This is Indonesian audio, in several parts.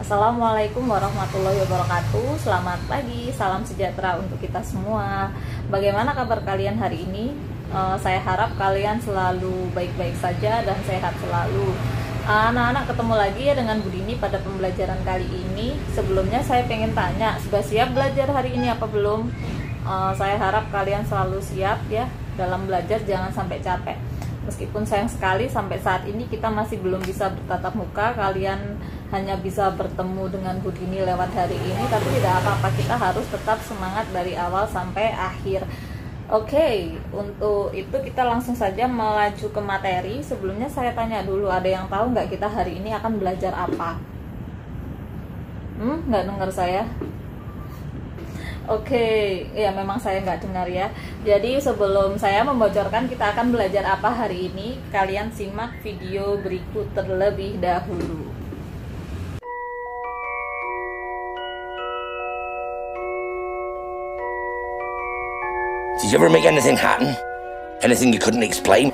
Assalamualaikum warahmatullahi wabarakatuh. Selamat pagi, salam sejahtera untuk kita semua. Bagaimana kabar kalian hari ini? Saya harap kalian selalu baik-baik saja dan sehat selalu. Anak-anak, ketemu lagi ya dengan Bu Dini pada pembelajaran kali ini. Sebelumnya saya pengen tanya, sudah siap belajar hari ini apa belum? Saya harap kalian selalu siap ya dalam belajar, jangan sampai capek. Meskipun sayang sekali sampai saat ini kita masih belum bisa bertatap muka, kalian hanya bisa bertemu dengan Bu Dini lewat hari ini, tapi tidak apa-apa, kita harus tetap semangat dari awal sampai akhir. Oke, untuk itu kita langsung saja melaju ke materi. Sebelumnya saya tanya dulu, ada yang tahu nggak kita hari ini akan belajar apa? Nggak dengar saya? Oke, ya memang saya nggak dengar ya. Jadi sebelum saya membocorkan kita akan belajar apa hari ini, kalian simak video berikut terlebih dahulu. Did you ever make anything happen? Anything you couldn't explain?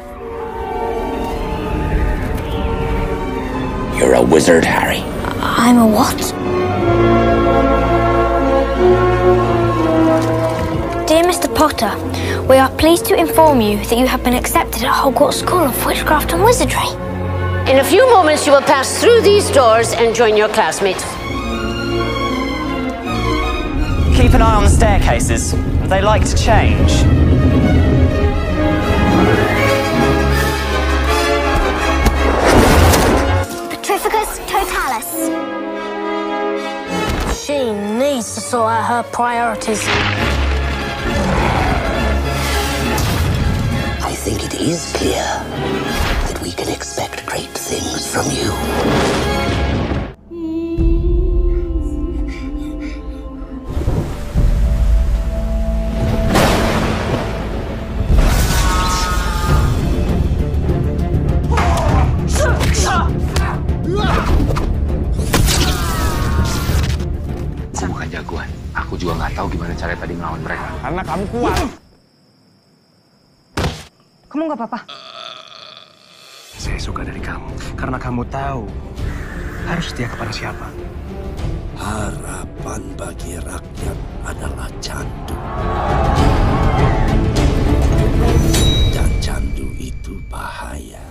You're a wizard, Harry. I'm a what? Dear Mr. Potter, we are pleased to inform you that you have been accepted at Hogwarts School of Witchcraft and Wizardry. In a few moments, you will pass through these doors and join your classmates. Keep an eye on the staircases. They like to change. Petrificus Totalis. She needs to sort out her priorities. I think it is clear that we can expect great things from you. Aku bukan jagoan. Aku juga nggak tahu gimana cara tadi melawan mereka. Karena kamu kuat. Kamu nggak apa-apa? Saya suka dari kamu karena kamu tahu harus setia kepada siapa. Harapan bagi rakyat adalah candu. Dan candu itu bahaya.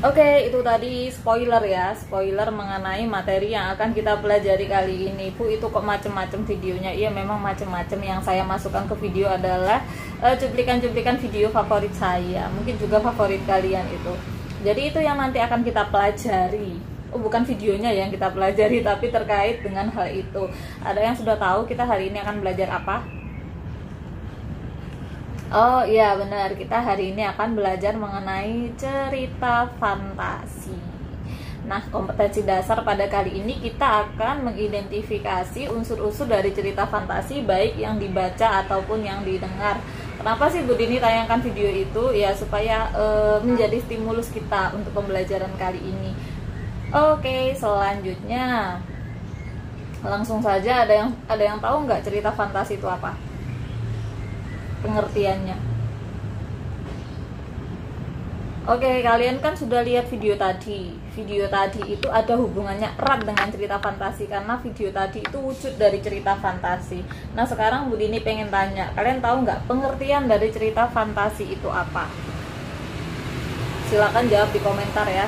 Oke, itu tadi spoiler ya, spoiler mengenai materi yang akan kita pelajari kali ini. Bu, itu kok macem-macem videonya? Iya, memang macem-macem. Yang saya masukkan ke video adalah cuplikan-cuplikan video favorit saya, mungkin juga favorit kalian itu. Jadi itu yang nanti akan kita pelajari. Oh, bukan videonya yang kita pelajari, tapi terkait dengan hal itu. Ada yang sudah tahu kita hari ini akan belajar apa? Oh iya benar, kita hari ini akan belajar mengenai cerita fantasi. Nah, kompetensi dasar pada kali ini kita akan mengidentifikasi unsur-unsur dari cerita fantasi, baik yang dibaca ataupun yang didengar. Kenapa sih Bu Dini tayangkan video itu? Ya supaya menjadi stimulus kita untuk pembelajaran kali ini. Oke, selanjutnya langsung saja, ada yang tahu nggak cerita fantasi itu apa? Pengertiannya. Oke, kalian kan sudah lihat video tadi. Video tadi itu ada hubungannya erat dengan cerita fantasi karena video tadi itu wujud dari cerita fantasi. Nah, sekarang Bu Dini pengen tanya, kalian tahu nggak pengertian dari cerita fantasi itu apa? Silakan jawab di komentar ya.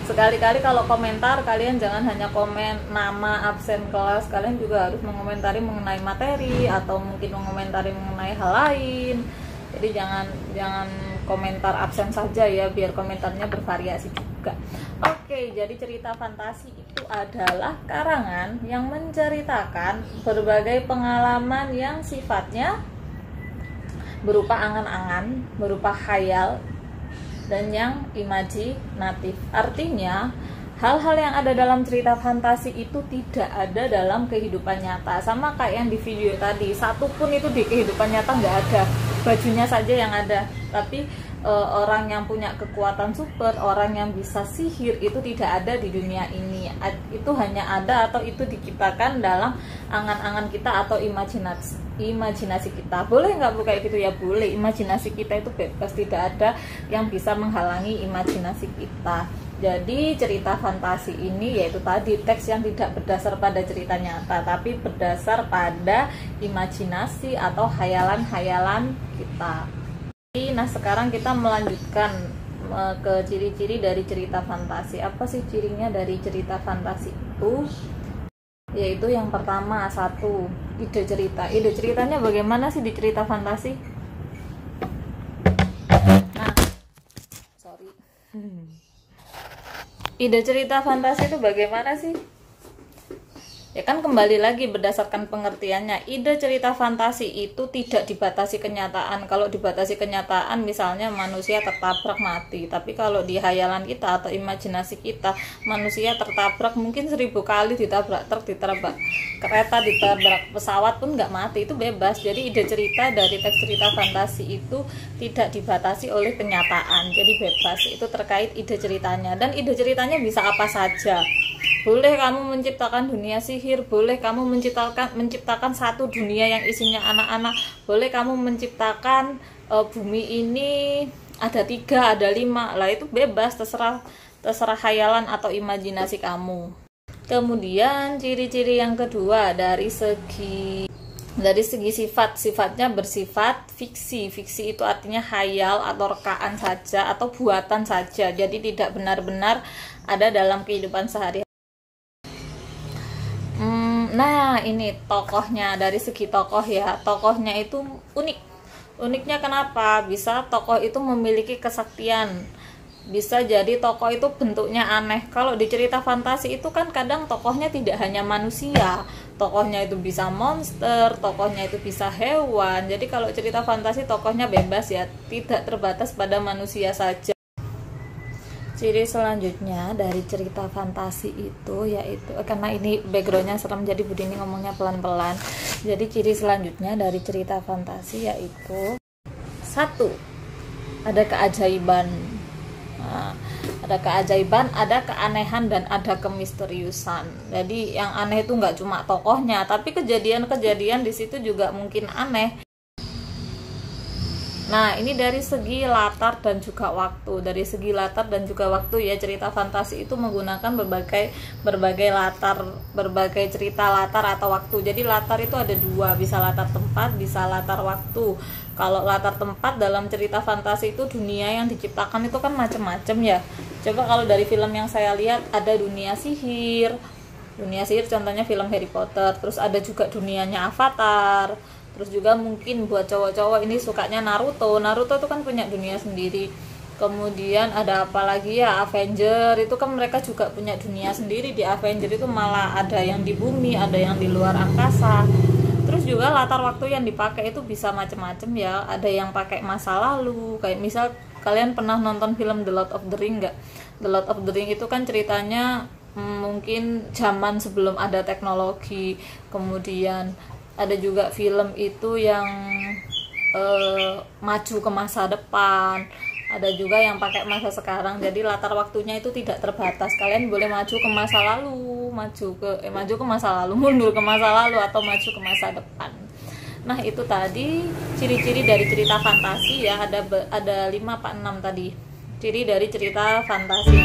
Sekali-kali kalau komentar, kalian jangan hanya komen nama absen kelas, kalian juga harus mengomentari mengenai materi atau mungkin mengomentari mengenai hal lain. Jadi jangan komentar absen saja ya, biar komentarnya bervariasi juga. Oke, Oke, jadi cerita fantasi itu adalah karangan yang menceritakan berbagai pengalaman yang sifatnya berupa angan-angan, berupa khayal, dan yang imajinatif. Artinya, hal-hal yang ada dalam cerita fantasi itu tidak ada dalam kehidupan nyata. Sama kayak yang di video tadi, satu pun itu di kehidupan nyata nggak ada, bajunya saja yang ada. Tapi orang yang punya kekuatan super, orang yang bisa sihir itu tidak ada di dunia ini. Itu hanya ada atau itu diciptakan dalam angan-angan kita atau imajinasi kita. Boleh nggak Bu kayak gitu? Ya boleh. Imajinasi kita itu bebas, tidak ada yang bisa menghalangi imajinasi kita. Jadi cerita fantasi ini yaitu tadi teks yang tidak berdasar pada cerita nyata, tapi berdasar pada imajinasi atau khayalan-khayalan kita. Nah, sekarang kita melanjutkan ke ciri-ciri dari cerita fantasi. Apa sih cirinya dari cerita fantasi itu? Yaitu yang pertama, satu, ide cerita. Ide ceritanya bagaimana sih di cerita fantasi? Nah, sorry. Ide cerita fantasi itu bagaimana sih? Ya kan kembali lagi berdasarkan pengertiannya, ide cerita fantasi itu tidak dibatasi kenyataan. Kalau dibatasi kenyataan misalnya manusia tertabrak mati, tapi kalau di hayalan kita atau imajinasi kita, manusia tertabrak mungkin 1000 kali, ditabrak truk, ditabrak kereta, ditabrak pesawat pun nggak mati, itu bebas. Jadi ide cerita dari teks cerita fantasi itu tidak dibatasi oleh kenyataan, jadi bebas. Itu terkait ide ceritanya, dan ide ceritanya bisa apa saja. Boleh kamu menciptakan dunia sihir, boleh kamu menciptakan satu dunia yang isinya anak-anak, boleh kamu menciptakan bumi ini ada 3, ada 5, lah itu bebas, terserah khayalan atau imajinasi kamu. Kemudian ciri-ciri yang kedua dari segi sifatnya bersifat fiksi. Fiksi itu artinya khayal atau rekaan saja atau buatan saja, jadi tidak benar-benar ada dalam kehidupan sehari-hari. Nah, ini tokohnya, dari segi tokoh ya, tokohnya itu unik. Uniknya kenapa? Bisa tokoh itu memiliki kesaktian, bisa jadi tokoh itu bentuknya aneh. Kalau di cerita fantasi itu kan kadang tokohnya tidak hanya manusia, tokohnya itu bisa monster, tokohnya itu bisa hewan. Jadi kalau cerita fantasi tokohnya bebas ya, tidak terbatas pada manusia saja. Ciri selanjutnya dari cerita fantasi itu yaitu, karena ini backgroundnya serem jadi Budini ngomongnya pelan-pelan. Jadi ciri selanjutnya dari cerita fantasi yaitu, satu, ada keajaiban. Nah, ada keajaiban, ada keanehan, dan ada kemisteriusan. Jadi yang aneh itu nggak cuma tokohnya, tapi kejadian-kejadian di situ juga mungkin aneh. Nah, ini dari segi latar dan juga waktu. Dari segi latar dan juga waktu ya, cerita fantasi itu menggunakan berbagai latar, berbagai cerita latar atau waktu. Jadi latar itu ada 2, bisa latar tempat, bisa latar waktu. Kalau latar tempat dalam cerita fantasi itu dunia yang diciptakan itu kan macam-macam ya. Coba kalau dari film yang saya lihat ada dunia sihir. Dunia sihir contohnya film Harry Potter. Terus ada juga dunianya Avatar. Terus juga mungkin buat cowok-cowok ini sukanya Naruto. Naruto itu kan punya dunia sendiri. Kemudian ada apa lagi ya, Avenger itu kan mereka juga punya dunia sendiri. Di Avenger itu malah ada yang di bumi, ada yang di luar angkasa. Terus juga latar waktu yang dipakai itu bisa macam-macam ya. Ada yang pakai masa lalu, kayak misal kalian pernah nonton film The Lord of the Ring nggak? The Lord of the Ring itu kan ceritanya mungkin zaman sebelum ada teknologi. Kemudian ada juga film itu yang maju ke masa depan, ada juga yang pakai masa sekarang. Jadi latar waktunya itu tidak terbatas, kalian boleh maju ke masa lalu, maju ke masa lalu, mundur ke masa lalu, atau maju ke masa depan. Nah, itu tadi ciri-ciri dari cerita fantasi ya, ada 5 apa 6 tadi ciri dari cerita fantasi.